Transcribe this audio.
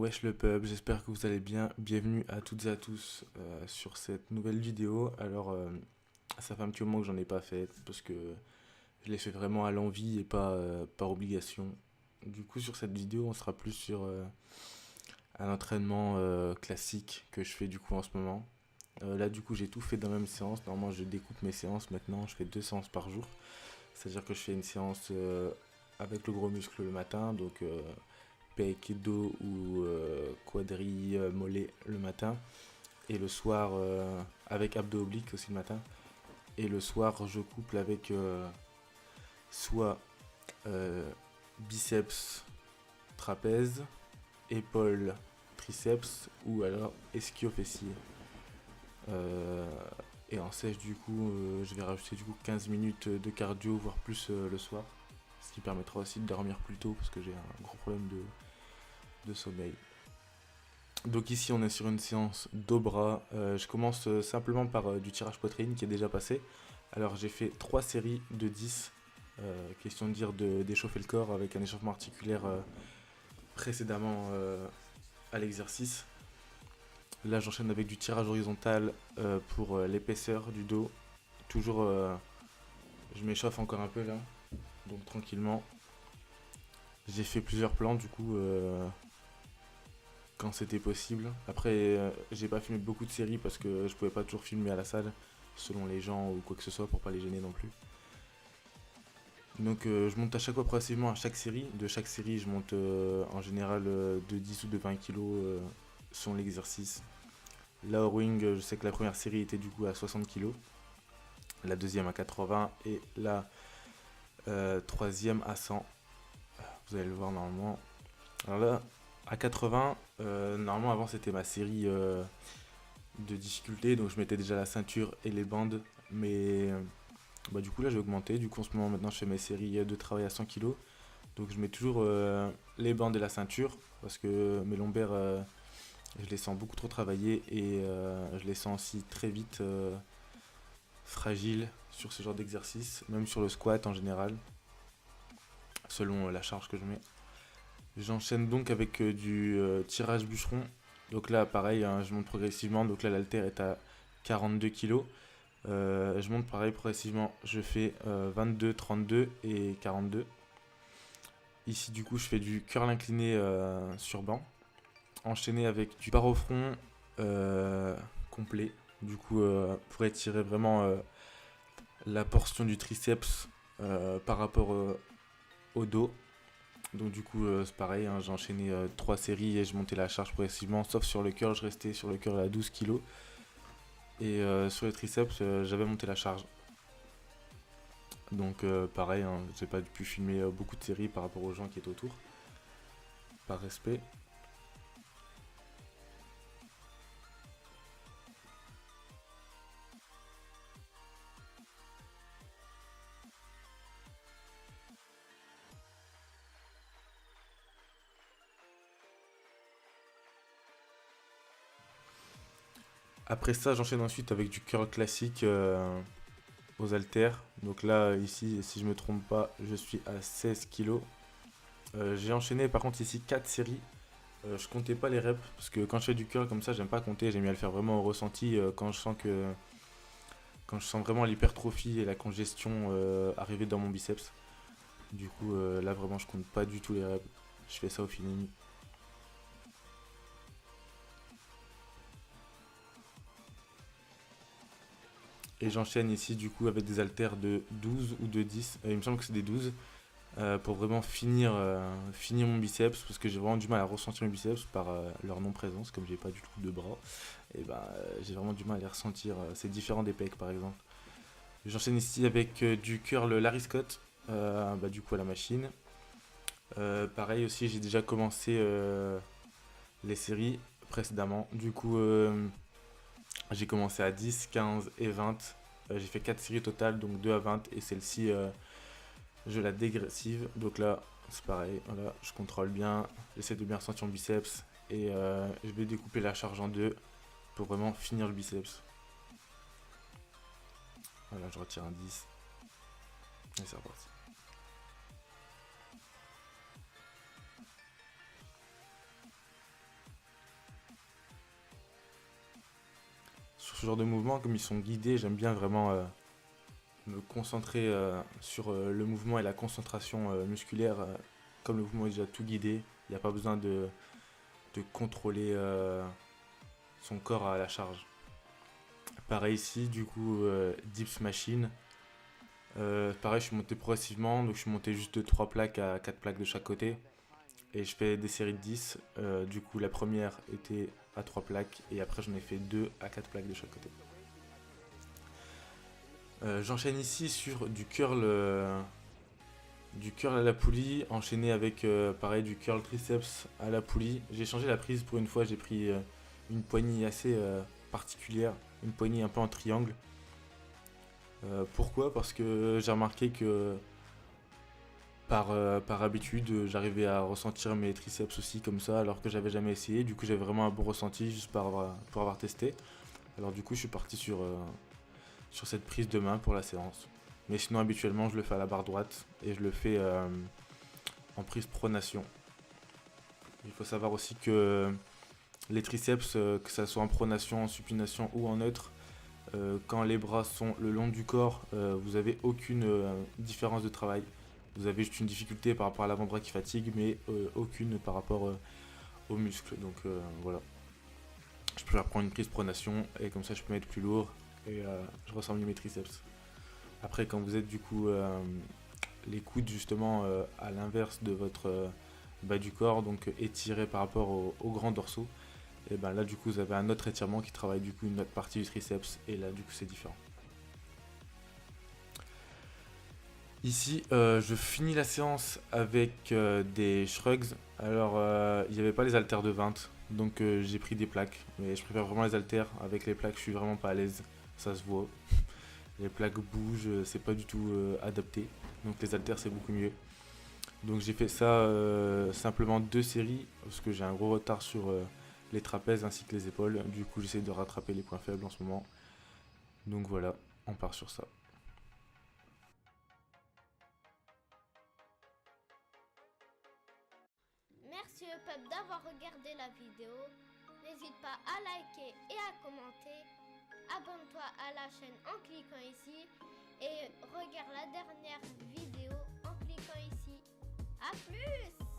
Wesh le pub, j'espère que vous allez bien. Bienvenue à toutes et à tous sur cette nouvelle vidéo. Alors, ça fait un petit moment que j'en ai pas fait parce que je l'ai fait vraiment à l'envie et pas par obligation. Du coup, sur cette vidéo, on sera plus sur un entraînement classique que je fais du coup en ce moment. Là, du coup, j'ai tout fait dans la même séance. Normalement, je découpe mes séances maintenant. Je fais 2 séances par jour. C'est-à-dire que je fais une séance avec le gros muscle le matin, donc pec, dos ou quadri, mollet le matin. Et le soir, avec abdos obliques aussi le matin. Et le soir, je couple avec soit euh, biceps, trapèze, épaules, triceps ou alors ischio-fessier. Euh, et en sèche, du coup, je vais rajouter du coup 15 minutes de cardio, voire plus le soir. Ce qui permettra aussi de dormir plus tôt parce que j'ai un gros problème de sommeil. Donc ici on est sur une séance dos bras. Je commence simplement par du tirage poitrine qui est déjà passé. Alors j'ai fait 3 séries de 10. Question de dire d'échauffer le corps avec un échauffement articulaire précédemment à l'exercice. Là j'enchaîne avec du tirage horizontal pour l'épaisseur du dos. Toujours je m'échauffe encore un peu là. Donc tranquillement. J'ai fait plusieurs plans du coup quand c'était possible. Après, j'ai pas filmé beaucoup de séries parce que je pouvais pas toujours filmer à la salle, selon les gens ou quoi que ce soit, pour pas les gêner non plus. Donc je monte à chaque fois progressivement à chaque série. De chaque série, je monte en général de 10 ou de 20 kilos selon l'exercice. Là, au ring, je sais que la première série était du coup à 60 kilos, la deuxième à 80 et la troisième à 100. Vous allez le voir normalement. Alors là, à 80, normalement avant c'était ma série de difficulté, donc je mettais déjà la ceinture et les bandes, mais bah, du coup là j'ai augmenté, du coup en ce moment maintenant je fais mes séries de travail à 100 kilos, donc je mets toujours les bandes et la ceinture, parce que mes lombaires je les sens beaucoup trop travailler et je les sens aussi très vite fragiles sur ce genre d'exercice, même sur le squat en général, selon la charge que je mets. J'enchaîne donc avec du tirage bûcheron. Donc là, pareil, hein, je monte progressivement. Donc là, l'haltère est à 42 kilos. Je monte pareil progressivement. Je fais 22, 32 et 42. Ici, du coup, je fais du curl incliné sur banc. Enchaîné avec du barre au front complet. Du coup, pour étirer vraiment la portion du triceps par rapport au dos. Donc du coup c'est pareil, hein, j'ai enchaîné 3 séries et je montais la charge progressivement, sauf sur le curl, je restais sur le curl à 12 kilos. Et sur les triceps, j'avais monté la charge. Donc pareil, hein, j'ai pas pu filmer beaucoup de séries par rapport aux gens qui étaient autour, par respect. Après ça, j'enchaîne ensuite avec du curl classique aux haltères. Donc là, ici, si je me trompe pas, je suis à 16 kilos. J'ai enchaîné par contre ici 4 séries. Je comptais pas les reps parce que quand je fais du curl comme ça, j'aime pas compter, j'aime bien le faire vraiment au ressenti quand je sens vraiment l'hypertrophie et la congestion arriver dans mon biceps. Du coup, là vraiment, je compte pas du tout les reps. Je fais ça au feeling. Et j'enchaîne ici du coup avec des haltères de 12 ou de 10. Il me semble que c'est des 12. Pour vraiment finir mon biceps. Parce que j'ai vraiment du mal à ressentir mes biceps par leur non-présence. Comme j'ai pas du tout de bras. Et ben j'ai vraiment du mal à les ressentir. C'est différent des pecs par exemple. J'enchaîne ici avec du curl Larry Scott. Bah, du coup à la machine. Pareil aussi, j'ai déjà commencé les séries précédemment. Du coup, j'ai commencé à 10, 15 et 20. J'ai fait 4 séries totales, donc 2 à 20. Et celle-ci, je la dégressive. Donc là, c'est pareil. Voilà, je contrôle bien. J'essaie de bien ressentir mon biceps. Et je vais découper la charge en deux pour vraiment finir le biceps. Voilà, je retire un 10. Et c'est reparti. ce genre de mouvements, comme ils sont guidés, j'aime bien vraiment me concentrer sur le mouvement et la concentration musculaire. Comme le mouvement est déjà tout guidé, il n'y a pas besoin de contrôler son corps à la charge. Pareil ici, du coup, dips machine. Pareil, je suis monté progressivement, donc je suis monté juste de 3 plaques à 4 plaques de chaque côté. Et je fais des séries de 10. Du coup, la première était à 3 plaques et après j'en ai fait 2 à 4 plaques de chaque côté. J'enchaîne ici sur du curl à la poulie, enchaîné avec pareil du curl triceps à la poulie. J'ai changé la prise pour une fois, j'ai pris une poignée assez particulière, une poignée un peu en triangle. Pourquoi? Parce que j'ai remarqué que par habitude, j'arrivais à ressentir mes triceps aussi comme ça, alors que j'avais jamais essayé. Du coup, j'avais vraiment un bon ressenti juste pour avoir testé. Alors du coup, je suis parti sur cette prise de main pour la séance. Mais sinon, habituellement, je le fais à la barre droite et je le fais en prise pronation. Il faut savoir aussi que les triceps, que ça soit en pronation, en supination ou en neutre, quand les bras sont le long du corps, vous n'avez aucune différence de travail. Vous avez juste une difficulté par rapport à l'avant-bras qui fatigue, mais aucune par rapport aux muscles. Donc voilà. Je peux prendre une prise pronation et comme ça je peux mettre plus lourd et je ressens mieux mes triceps. Après, quand vous êtes du coup les coudes justement à l'inverse de votre bas du corps, donc étirés par rapport au grand dorsaux, et ben là du coup vous avez un autre étirement qui travaille du coup une autre partie du triceps et là du coup c'est différent. Ici, je finis la séance avec des shrugs. Alors, il n'y avait pas les haltères de 20, donc j'ai pris des plaques. Mais je préfère vraiment les haltères. Avec les plaques, je suis vraiment pas à l'aise. Ça se voit. Les plaques bougent, c'est pas du tout adapté. Donc les haltères, c'est beaucoup mieux. Donc j'ai fait ça simplement 2 séries, parce que j'ai un gros retard sur les trapèzes ainsi que les épaules. Du coup, j'essaie de rattraper les points faibles en ce moment. Donc voilà, on part sur ça. Merci au peuple d'avoir regardé la vidéo. N'hésite pas à liker et à commenter. Abonne-toi à la chaîne en cliquant ici. Et regarde la dernière vidéo en cliquant ici. A plus!